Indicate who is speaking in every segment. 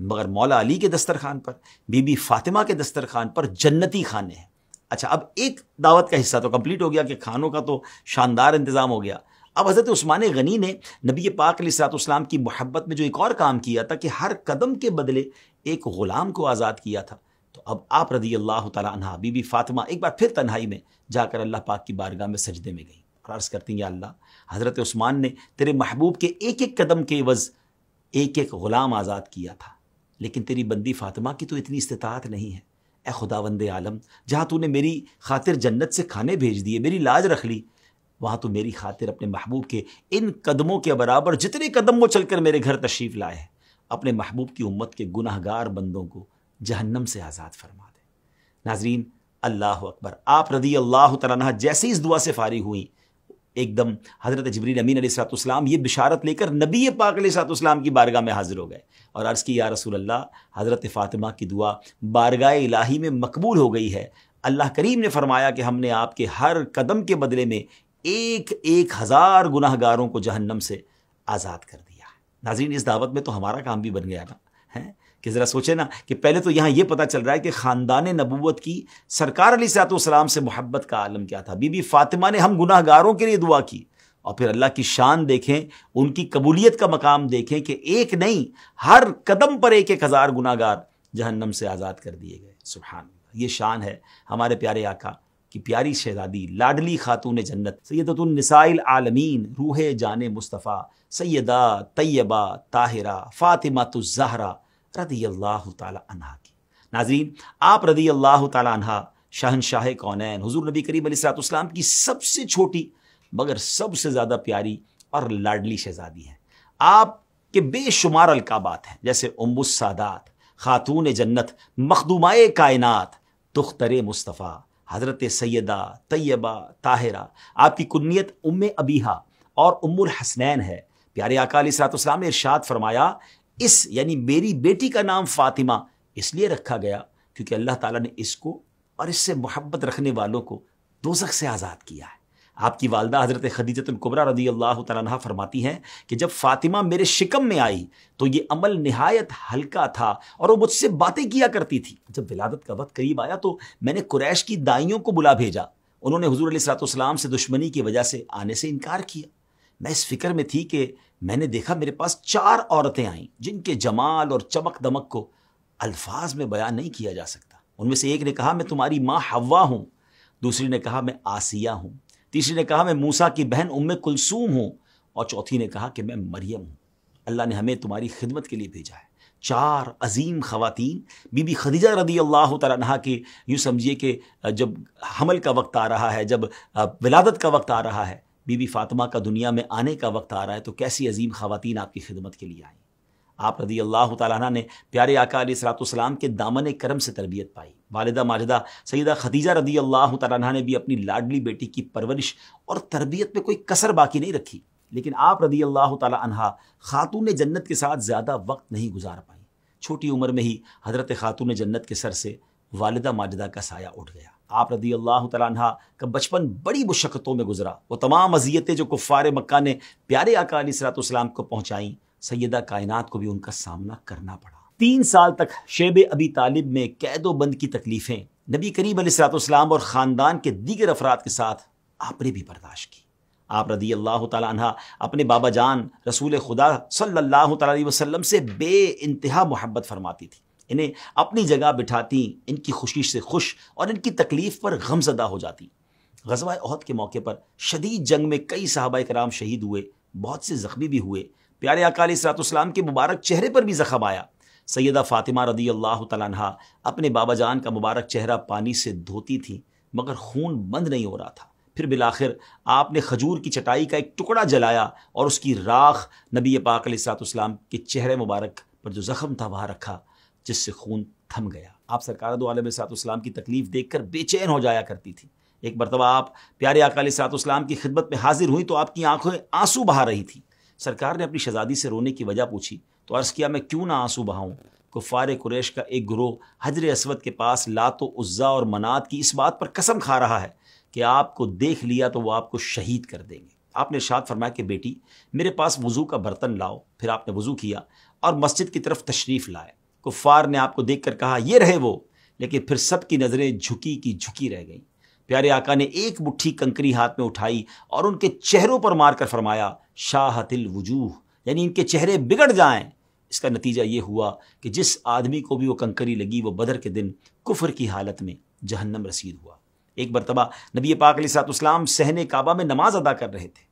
Speaker 1: مگر مولا علی کے دسترخوان پر، بی بی فاطمہ کے دسترخوان پر جنتی کھانے ہیں۔ اچھا، اب ایک دعوت کا حصہ تو کمپلیٹ ہو گیا کہ کھانوں کا تو شاندار انتظام ہو گیا۔ اب حضرت عثمان غنی نے نبی پاک علیہ الصلوۃ والسلام کی محبت میں جو ایک اور کام کیا تھا کہ ہر قدم کے بدلے ایک غلام کو آزاد کیا تھا۔ تو اب آپ رضی اللہ تعالیٰ عنہ بی بی فاطمہ ایک بار پھر تنہائی میں جا کر اللہ پاک کی بارگاہ میں سجدے میں گئی اور عرض کرتی ہیں، یا اللہ، حضرت عثمان نے تیرے محبوب کے ایک ایک قدم کے عوض ایک ایک غلام آزاد کیا تھا، لیکن تیری بندی فاطمہ کی تو اتنی استطاعت نہیں ہے۔ اے خداوند عالم، جہاں تو نے میری خاطر جنت سے کھانے بھیج دیے، میری لاج رکھ لی، وہاں تو میری خاطر اپنے محبوب کے ان قدموں کے برابر جتنے قدم وہ چل کر میرے گھر تشریف لائے ہیں، اپنے محبوب کی امت کے گناہ گار بندوں کو جہنم سے آزاد فرما دے۔ ناظرین، اللہ اکبر، آپ رضی اللہ تعالیٰ عنہ جیسے اس دعا سے فارغ ہوئیں، ایک دم حضرت جبریل امین علیہ الصلوۃ والسلام یہ بشارت لے کر نبی پاک علیہ الصلوۃ والسلام کی بارگاہ میں حاضر ہو گئے اور عرض کی، یا رسول اللہ، حضرت فاطمہ کی دعا بارگاہ الہی میں مقبول ہو گئی ہے۔ اللہ کریم نے فرمایا کہ ہم نے آپ کے ہر قدم کے بدلے میں ایک ایک ہزار گناہ گاروں کو جہنم سے آزاد کر دیا ہے۔ ناظرین، اس دعوت میں تو ہمارا کام بھی بن گیا نا، ہے کہ ذرا سوچیں نا کہ پہلے تو یہاں یہ پتہ چل رہا ہے کہ خاندان نبوت کی سرکار علیہ الصلوۃ والسلام سے محبت کا عالم کیا تھا۔ بی بی فاطمہ نے ہم گناہ گاروں کے لیے دعا کی، اور پھر اللہ کی شان دیکھیں، ان کی قبولیت کا مقام دیکھیں کہ ایک نہیں، ہر قدم پر ایک ایک ہزار گناہ گار جہنم سے آزاد کر دیے گئے۔ سبحان اللہ، یہ شان ہے ہمارے پیارے آقا کی پیاری شہزادی، لاڈلی خاتون جنت، سیدۃ النساء العالمین، روح جان مصطفیٰ، سیدہ طیبہ طاہرہ فاطمہ الزہرا رضی اللہ تعالی عنہا کی۔ ناظرین، آپ رضی اللہ تعالی عنہا شہنشاہ کونین حضور نبی کریم علیہ الصلوۃ والسلام کی سب سے چھوٹی مگر سب سے زیادہ پیاری اور لاڈلی شہزادی ہیں۔ آپ کے بے شمار القابات ہیں، جیسے ام السادات، خاتون جنت، مخدومائے کائنات، دختر مصطفیٰ، حضرت سیدہ طیبہ طاہرہ۔ آپ کی کنیت ام ابیہا اور ام الحسنین ہے۔ پیارے آقا علیہ الصلوۃ والسلام نے ارشاد فرمایا، اس یعنی میری بیٹی کا نام فاطمہ اس لیے رکھا گیا کیونکہ اللہ تعالیٰ نے اس کو اور اس سے محبت رکھنے والوں کو دوزخ سے آزاد کیا ہے۔ آپ کی والدہ حضرت خدیجہ الکبریٰ رضی اللہ تعالیٰ عنہا فرماتی ہیں کہ جب فاطمہ میرے شکم میں آئی تو یہ عمل نہایت ہلکا تھا اور وہ مجھ سے باتیں کیا کرتی تھی۔ جب ولادت کا وقت قریب آیا تو میں نے قریش کی دائیوں کو بلا بھیجا، انہوں نے حضور علیہ الصلوۃ والسلام سے دشمنی کی وجہ سے آنے سے انکار کیا۔ میں اس فکر میں تھی کہ میں نے دیکھا میرے پاس 4 عورتیں آئیں جن کے جمال اور چمک دمک کو الفاظ میں بیان نہیں کیا جا سکتا۔ ان میں سے ایک نے کہا میں تمہاری ماں حوا ہوں، دوسری نے کہا میں آسیہ ہوں، تیسری نے کہا میں موسیٰ کی بہن ام کلثوم ہوں، اور چوتھی نے کہا کہ میں مریم ہوں۔ اللہ نے ہمیں تمہاری خدمت کے لیے بھیجا ہے۔ 4 عظیم خواتین بی بی خدیجہ رضی اللہ تعالیٰ عنہا کی، یوں سمجھیے کہ جب حمل کا وقت آ رہا ہے، جب ولادت کا وقت آ رہا ہے، بی بی فاطمہ کا دنیا میں آنے کا وقت آ رہا ہے، تو کیسی عظیم خواتین آپ کی خدمت کے لیے آئیں۔ آپ رضی اللہ تعالیٰ عنہ نے پیارے آقا علیہ الصلوۃ والسلام کے دامن کرم سے تربیت پائی۔ والدہ ماجدہ سیدہ خدیجہ رضی اللہ تعالیٰ عنہ نے بھی اپنی لاڈلی بیٹی کی پرورش اور تربیت میں کوئی کسر باقی نہیں رکھی، لیکن آپ رضی اللہ تعالیٰ عنہ خاتون جنت کے ساتھ زیادہ وقت نہیں گزار پائیں۔ چھوٹی عمر میں ہی حضرت خاتون جنت کے سر سے والدہ ماجدہ کا سایہ اٹھ گیا۔ آپ رضی اللہ تعالیٰ عنہ کا بچپن بڑی مشقتوں میں گزرا۔ وہ تمام اذیتیں جو کفار مکہ نے پیارے آقا علیہ الصلوۃ والسلام کو پہنچائیں، سیدہ کائنات کو بھی ان کا سامنا کرنا پڑا۔ 3 سال تک شیب ابی طالب میں قید و بند کی تکلیفیں نبی کریم علیہ الصلوۃ والسلام اور خاندان کے دیگر افراد کے ساتھ آپ نے بھی برداشت کی۔ آپ رضی اللہ تعالیٰ عنہ اپنے بابا جان رسول خدا صلی اللہ تعالیٰ علیہ وسلم سے بے انتہا محبت فرماتی تھی، انہیں اپنی جگہ بٹھاتی، ان کی خوشی سے خوش اور ان کی تکلیف پر غم زدہ ہو جاتی۔ غزوہ احد کے موقع پر شدید جنگ میں کئی صحابہ کرام شہید ہوئے، بہت سے زخمی بھی ہوئے۔ پیارے آقا علیہ الصلوۃ والسلام کے مبارک چہرے پر بھی زخم آیا۔ سیدہ فاطمہ رضی اللہ تعالیٰ عنہا اپنے بابا جان کا مبارک چہرہ پانی سے دھوتی تھیں، مگر خون بند نہیں ہو رہا تھا۔ پھر بالآخر آپ نے کھجور کی چٹائی کا ایک ٹکڑا جلایا اور اس کی راکھ نبی پاک علیہ الصلوۃ والسلام کے چہرے مبارک پر جو زخم تھا وہاں رکھا، جس سے خون تھم گیا۔ آپ سرکار دو عالم علیہ الصلوۃ والسلام کی تکلیف دیکھ کر بے چین ہو جایا کرتی تھی۔ ایک مرتبہ آپ پیارے آقا علیہ الصلوۃ والسلام کی خدمت میں حاضر ہوئی تو آپ کی آنکھیں آنسو بہا رہی تھیں۔ سرکار نے اپنی شہزادی سے رونے کی وجہ پوچھی تو عرض کیا میں کیوں نہ آنسو بہاؤں؟ کفار قریش کا ایک گروہ حجر اسود کے پاس لات و عزا اور منات کی اس بات پر قسم کھا رہا ہے کہ آپ کو دیکھ لیا تو وہ آپ کو شہید کر دیں گے۔ آپ نے ارشاد فرمایا کہ بیٹی میرے پاس وضو کا برتن لاؤ۔ پھر آپ نے وضو کیا اور مسجد کی طرف تشریف لائے۔ کفار نے آپ کو دیکھ کر کہا یہ رہے وہ، لیکن پھر سب کی نظریں جھکی کی جھکی رہ گئیں۔ پیارے آقا نے ایک مٹھی کنکری ہاتھ میں اٹھائی اور ان کے چہروں پر مار کر فرمایا شاہت الوجوہ، یعنی ان کے چہرے بگڑ جائیں۔ اس کا نتیجہ یہ ہوا کہ جس آدمی کو بھی وہ کنکری لگی وہ بدر کے دن کفر کی حالت میں جہنم رسید ہوا۔ ایک مرتبہ نبی پاک علیہ الصلوۃ والسلام صحن کعبہ میں نماز ادا کر رہے تھے،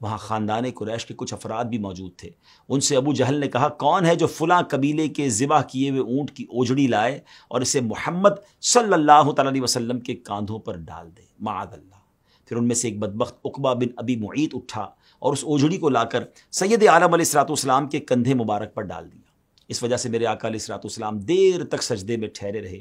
Speaker 1: وہاں خاندان قریش کے کچھ افراد بھی موجود تھے۔ ان سے ابو جہل نے کہا کون ہے جو فلاں قبیلے کے ذبح کیے ہوئے اونٹ کی اوجڑی لائے اور اسے محمد صلی اللہ تعالی علیہ وسلم کے کاندھوں پر ڈال دے، معاذ اللہ۔ پھر ان میں سے ایک بدبخت عقبہ بن ابی معیط اٹھا اور اس اوجڑی کو لا کر سید عالم علیہ الصلوۃ والسلام کے کندھے مبارک پر ڈال دیا۔ اس وجہ سے میرے آقا علیہ الصلوۃ والسلام دیر تک سجدے میں ٹھہرے رہے،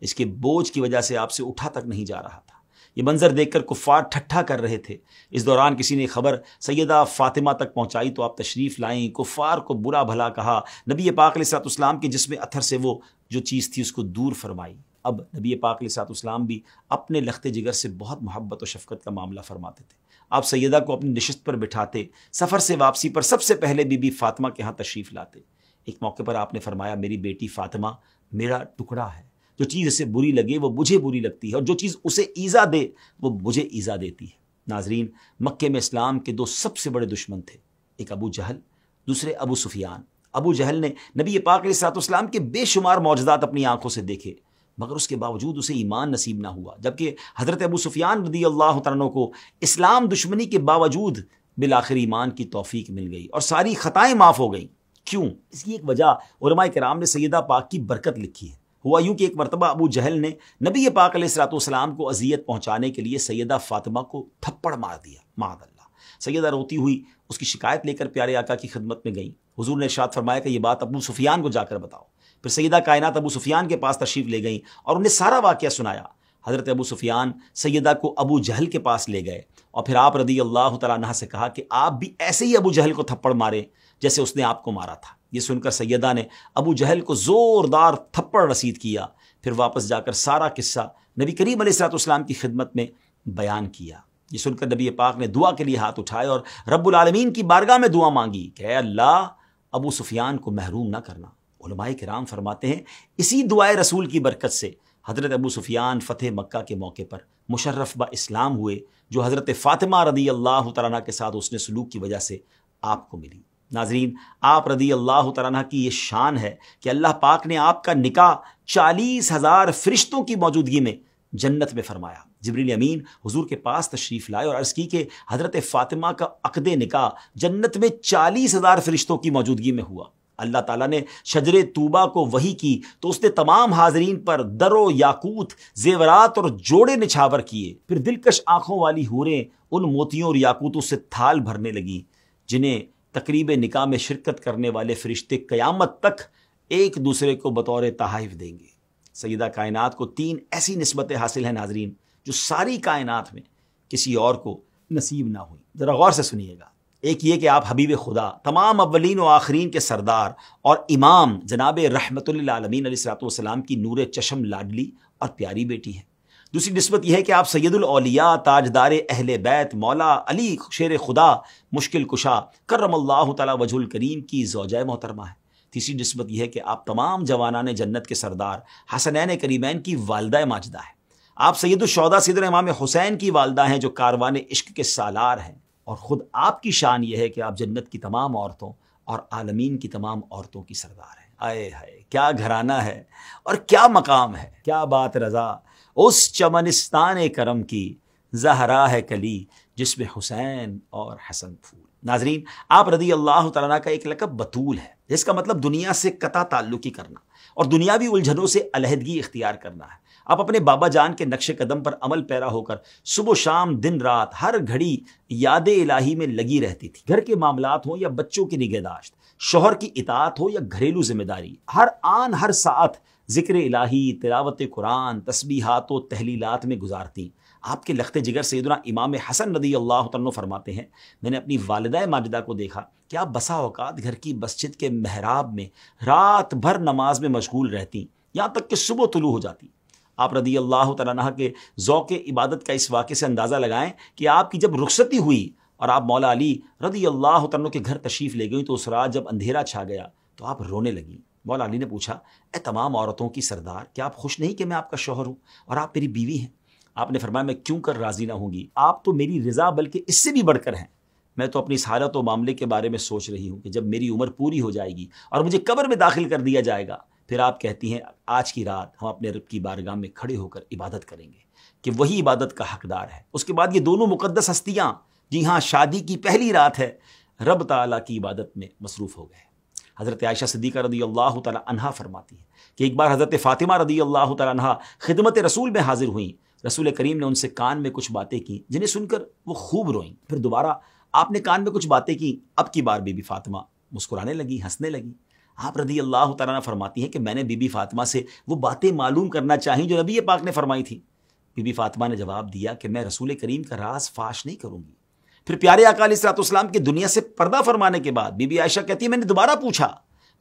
Speaker 1: اس کے بوجھ کی وجہ سے آپ سے اٹھا تک نہیں جا رہا تھا۔ یہ منظر دیکھ کر کفار ٹھٹھا کر رہے تھے۔ اس دوران کسی نے خبر سیدہ فاطمہ تک پہنچائی تو آپ تشریف لائیں، کفار کو برا بھلا کہا، نبی پاک علیہ الصلوۃ والسلام کے جسم اطہر سے وہ جو چیز تھی اس کو دور فرمائی۔ اب نبی پاک علیہ الصلوۃ والسلام بھی اپنے لخت جگر سے بہت محبت و شفقت کا معاملہ فرماتے تھے۔ آپ سیدہ کو اپنی نشست پر بٹھاتے، سفر سے واپسی پر سب سے پہلے بی بی فاطمہ کے ہاں تشریف لاتے۔ ایک موقع پر آپ نے فرمایا میری بیٹی فاطمہ میرا ٹکڑا ہے، جو چیز اسے بری لگے وہ مجھے بری لگتی ہے اور جو چیز اسے ایذا دے وہ مجھے ایذا دیتی ہے۔ ناظرین، مکے میں اسلام کے دو سب سے بڑے دشمن تھے، ایک ابو جہل، دوسرے ابو سفیان۔ ابو جہل نے نبی پاک علیہ الصلوۃ والسلام کے بے شمار معجزات اپنی آنکھوں سے دیکھے، مگر اس کے باوجود اسے ایمان نصیب نہ ہوا، جبکہ حضرت ابو سفیان رضی اللہ تعالیٰ عنہ کو اسلام دشمنی کے باوجود بالآخر ایمان کی توفیق مل گئی اور ساری خطائیں معاف ہو گئیں۔ کیوں؟ اس کی ایک وجہ علماء کرام نے سیدہ پاک کی برکت لکھی ہے۔ ہوا یوں کہ ایک مرتبہ ابو جہل نے نبی پاک علیہ الصلوۃ والسلام کو اذیت پہنچانے کے لیے سیدہ فاطمہ کو تھپڑ مار دیا، معاذ اللہ۔ سیدہ روتی ہوئی اس کی شکایت لے کر پیارے آقا کی خدمت میں گئیں۔ حضور نے ارشاد فرمایا کہ یہ بات ابو سفیان کو جا کر بتاؤ۔ پھر سیدہ کائنات ابو سفیان کے پاس تشریف لے گئیں اور انہیں سارا واقعہ سنایا۔ حضرت ابو سفیان سیدہ کو ابو جہل کے پاس لے گئے اور پھر آپ رضی اللہ تعالیٰ عنہ سے کہا کہ آپ بھی ایسے ہی ابو جہل کو تھپڑ مارے جیسے اس نے آپ کو مارا تھا۔ یہ سن کر سیدہ نے ابو جہل کو زوردار تھپڑ رسید کیا، پھر واپس جا کر سارا قصہ نبی کریم علیہ الصلوۃ والسلام کی خدمت میں بیان کیا۔ یہ سن کر نبی پاک نے دعا کے لیے ہاتھ اٹھائے اور رب العالمین کی بارگاہ میں دعا مانگی کہ اے اللہ ابو سفیان کو محروم نہ کرنا۔ علماء کرام فرماتے ہیں اسی دعائے رسول کی برکت سے حضرت ابو سفیان فتح مکہ کے موقع پر مشرف با اسلام ہوئے، جو حضرت فاطمہ رضی اللہ تعالیٰ عنہ کے ساتھ حسن سلوک کی وجہ سے آپ کو ملی۔ ناظرین، آپ رضی اللہ تعالیٰ عنہ کی یہ شان ہے کہ اللہ پاک نے آپ کا نکاح 40,000 فرشتوں کی موجودگی میں جنت میں فرمایا۔ جبریل امین حضور کے پاس تشریف لائے اور عرض کی کہ حضرت فاطمہ کا عقد نکاح جنت میں 40,000 فرشتوں کی موجودگی میں ہوا۔ اللہ تعالیٰ نے شجر طوبہ کو وحی کی تو اس نے تمام حاضرین پر در و یاقوت، زیورات اور جوڑے نچھاور کیے۔ پھر دلکش آنکھوں والی حوریں ان موتیوں اور یاقوتوں سے تھال بھرنے لگیں جنہیں تقریب نکاح میں شرکت کرنے والے فرشتے قیامت تک ایک دوسرے کو بطور تحائف دیں گے۔ سیدہ کائنات کو 3 ایسی نسبتیں حاصل ہیں ناظرین جو ساری کائنات میں کسی اور کو نصیب نہ ہوئی۔ ذرا غور سے سنیے گا۔ ایک یہ کہ آپ حبیب خدا، تمام اولین و آخرین کے سردار اور امام جناب رحمت للعالمین علیہ الصلوۃ والسلام کی نور چشم لاڈلی اور پیاری بیٹی ہیں۔ دوسری نسبت یہ ہے کہ آپ سید الاولیاء، تاجدار اہل بیت، مولا علی شیر خدا، مشکل کشا کرم اللہ تعالی وجہ الکریم کی زوجہ محترمہ ہیں۔ تیسری نسبت یہ ہے کہ آپ تمام جوانان جنت کے سردار حسنین کریمین کی والدہ ماجدہ ہیں۔ آپ سید الشہداء سیدنا امام حسین کی والدہ ہیں جو کاروان عشق کے سالار ہیں، اور خود آپ کی شان یہ ہے کہ آپ جنت کی تمام عورتوں اور عالمین کی تمام عورتوں کی سردار ہیں۔ آئے ہائے، کیا گھرانہ ہے اور کیا مقام ہے، کیا بات رضا اس چمنستان کرم کی، زہرا ہے کلی جس میں حسین اور حسن پھول۔ ناظرین، آپ رضی اللہ تعالیٰ عنہ کا ایک لقب بطول ہے، جس کا مطلب دنیا سے قطع تعلقی کرنا اور دنیاوی الجھنوں سے علیحدگی اختیار کرنا ہے۔ آپ اپنے بابا جان کے نقش قدم پر عمل پیرا ہو کر صبح و شام، دن رات، ہر گھڑی یاد الہی میں لگی رہتی تھی۔ گھر کے معاملات ہوں یا بچوں کی نگہداشت، شوہر کی اطاعت ہو یا گھریلو ذمہ داری، ہر آن ہر ساعت ذکر الہی، تلاوت قرآن، تسبیحات و تحلیلات میں گزارتی۔ آپ کے لخت جگر سیدنا امام حسن رضی اللہ عنہ فرماتے ہیں میں نے اپنی والدہ ماجدہ کو دیکھا کہ آپ بسا اوقات گھر کی مسجد کے محراب میں رات بھر نماز میں مشغول رہتی، یہاں تک کہ صبح طلوع ہو جاتی۔ آپ رضی اللہ تعالیٰ عنہ کے ذوق عبادت کا اس واقعے سے اندازہ لگائیں کہ آپ کی جب رخصتی ہوئی اور آپ مولا علی رضی اللہ عنہ کے گھر تشریف لے گئیں تو اس رات جب اندھیرا چھا گیا تو آپ رونے لگیں۔ مولا علی نے پوچھا اے تمام عورتوں کی سردار، کیا آپ خوش نہیں کہ میں آپ کا شوہر ہوں اور آپ میری بیوی ہیں؟ آپ نے فرمایا میں کیوں کر راضی نہ ہوں گی، آپ تو میری رضا بلکہ اس سے بھی بڑھ کر ہیں۔ میں تو اپنی اس حالت و معاملے کے بارے میں سوچ رہی ہوں کہ جب میری عمر پوری ہو جائے گی اور مجھے قبر میں داخل کر دیا جائے گا، پھر آپ کہتی ہیں آج کی رات ہم اپنے رب کی بارگاہ میں کھڑے ہو کر عبادت کریں گے کہ وہی عبادت کا حقدار ہے۔ اس کے بعد یہ دونوں مقدس ہستیاں، جی ہاں شادی کی پہلی رات ہے، رب تعالیٰ کی عبادت میں مصروف ہو گئے۔ حضرت عائشہ صدیقہ رضی اللہ تعالی عنہا فرماتی ہے کہ ایک بار حضرت فاطمہ رضی اللہ تعالی عنہا خدمت رسول میں حاضر ہوئیں۔ رسول کریم نے ان سے کان میں کچھ باتیں کی جنہیں سن کر وہ خوب روئیں۔ پھر دوبارہ آپ نے کان میں کچھ باتیں کی، اب کی بار بی بی فاطمہ مسکرانے لگی، ہنسنے لگی۔ آپ رضی اللہ تعالیٰ عنہ فرماتی ہیں کہ میں نے بی بی فاطمہ سے وہ باتیں معلوم کرنا چاہیں جو نبی پاک نے فرمائی تھی۔ بی بی فاطمہ نے جواب دیا کہ میں رسول کریم کا راز فاش نہیں کروں گی۔ پھر پیارے آقا علیہ الصلوۃ والسلام کی دنیا سے پردہ فرمانے کے بعد بی بی عائشہ کہتی ہے میں نے دوبارہ پوچھا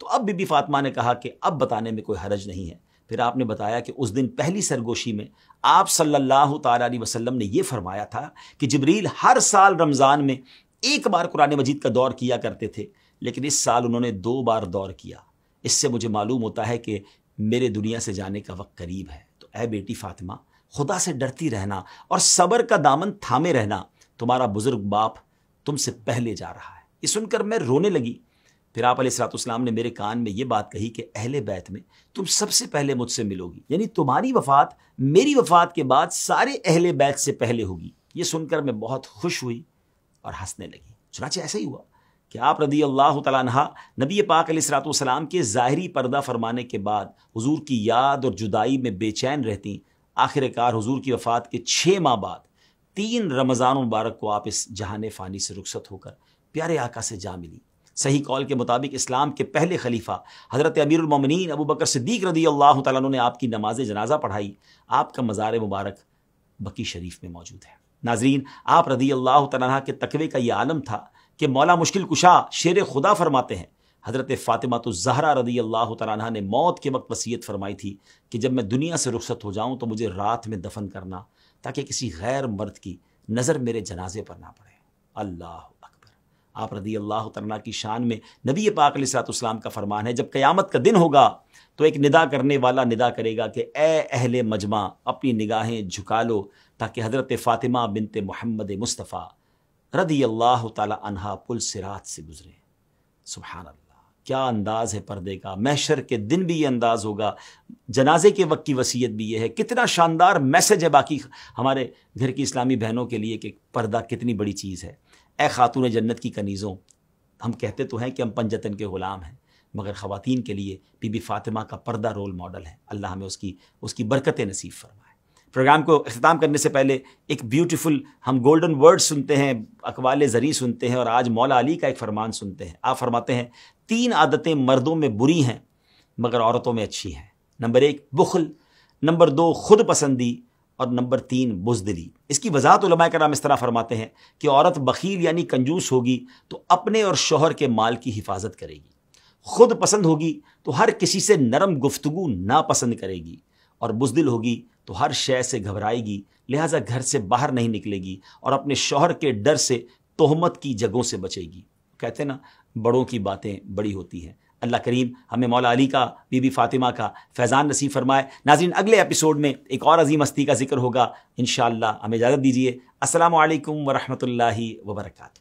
Speaker 1: تو اب بی بی فاطمہ نے کہا کہ اب بتانے میں کوئی حرج نہیں ہے۔ پھر آپ نے بتایا کہ اس دن پہلی سرگوشی میں آپ صلی اللہ تعالیٰ علیہ وسلم نے یہ فرمایا تھا کہ جبریل ہر سال رمضان میں ایک بار قرآن مجید کا دور کیا کرتے تھے، لیکن اس سال انہوں نے 2 بار دور کیا۔ اس سے مجھے معلوم ہوتا ہے کہ میرے دنیا سے جانے کا وقت قریب ہے۔ تو اے بیٹی فاطمہ، خدا سے ڈرتی رہنا اور صبر کا دامن تھامے رہنا، تمہارا بزرگ باپ تم سے پہلے جا رہا ہے۔ یہ سن کر میں رونے لگی۔ پھر آپ علیہ الصلوۃ والسلام نے میرے کان میں یہ بات کہی کہ اہل بیت میں تم سب سے پہلے مجھ سے ملو گی، یعنی تمہاری وفات میری وفات کے بعد سارے اہل بیت سے پہلے ہوگی۔ یہ سن کر میں بہت خوش ہوئی اور ہنسنے لگی۔ چنانچہ ایسا ہی ہوا کہ آپ رضی اللہ تعالیٰ عنہ نبی پاک علیہ الصلوۃ والسلام کے ظاہری پردہ فرمانے کے بعد حضور کی یاد اور جدائی میں بے چین رہتی۔ آخر کار حضور کی وفات کے 6 ماہ بعد 3 رمضان مبارک کو آپ اس جہان فانی سے رخصت ہو کر پیارے آقا سے جا ملی۔ صحیح قول کے مطابق اسلام کے پہلے خلیفہ حضرت امیر المومنین ابو بکر صدیق رضی اللہ تعالیٰ عنہ نے آپ کی نماز جنازہ پڑھائی۔ آپ کا مزار مبارک بقی شریف میں موجود ہے۔ ناظرین، آپ رضی اللہ تعالیٰ عنہ کے تقوی کا یہ عالم تھا کہ مولا مشکل کشا شیر خدا فرماتے ہیں حضرت فاطمہ الزہرا رضی اللہ تعالیٰ عنہ نے موت کے وقت وصیت فرمائی تھی کہ جب میں دنیا سے رخصت ہو جاؤں تو مجھے رات میں دفن کرنا تاکہ کسی غیر مرد کی نظر میرے جنازے پر نہ پڑے۔ اللہ اکبر۔ آپ رضی اللہ تعالیٰ کی شان میں نبی پاک علیہ الصلوۃ والسلام کا فرمان ہے جب قیامت کا دن ہوگا تو ایک ندا کرنے والا ندا کرے گا کہ اے اہل مجمع اپنی نگاہیں جھکا لو تاکہ حضرت فاطمہ بنت محمد مصطفیٰ رضی اللہ تعالی عنہا پل صراط سے گزرے۔ سبحان اللہ، کیا انداز ہے پردے کا۔ محشر کے دن بھی یہ انداز ہوگا، جنازے کے وقت کی وصیت بھی یہ ہے۔ کتنا شاندار میسج ہے باقی ہمارے گھر کی اسلامی بہنوں کے لیے کہ پردہ کتنی بڑی چیز ہے۔ اے خاتون جنت کی کنیزوں، ہم کہتے تو ہیں کہ ہم پنجتن کے غلام ہیں، مگر خواتین کے لیے بی بی فاطمہ کا پردہ رول ماڈل ہے۔ اللہ ہمیں اس کی برکت نصیب فرمائے۔ پروگرام کو اختتام کرنے سے پہلے ایک بیوٹیفل ہم گولڈن ورڈ سنتے ہیں، اقوال زری سنتے ہیں، اور آج مولا علی کا ایک فرمان سنتے ہیں۔ آپ فرماتے ہیں 3 عادتیں مردوں میں بری ہیں مگر عورتوں میں اچھی ہیں۔ نمبر 1 بخل، نمبر 2 خود پسندی، اور نمبر 3 بزدلی۔ اس کی وضاحت علماء کرام اس طرح فرماتے ہیں کہ عورت بخیل یعنی کنجوس ہوگی تو اپنے اور شوہر کے مال کی حفاظت کرے گی، خود پسند ہوگی تو ہر کسی سے نرم گفتگو ناپسند کرے گی، اور بزدل ہوگی تو ہر شے سے گھبرائے گی، لہٰذا گھر سے باہر نہیں نکلے گی اور اپنے شوہر کے ڈر سے تہمت کی جگہوں سے بچے گی۔ کہتے ہیں نا بڑوں کی باتیں بڑی ہوتی ہیں۔ اللہ کریم ہمیں مولا علی کا، بی بی فاطمہ کا فیضان نصیب فرمائے۔ ناظرین، اگلے ایپیسوڈ میں ایک اور عظیم ہستی کا ذکر ہوگا انشاءاللہ۔ ہمیں اجازت دیجیے۔ السلام علیکم ورحمۃ اللہ وبرکاتہ۔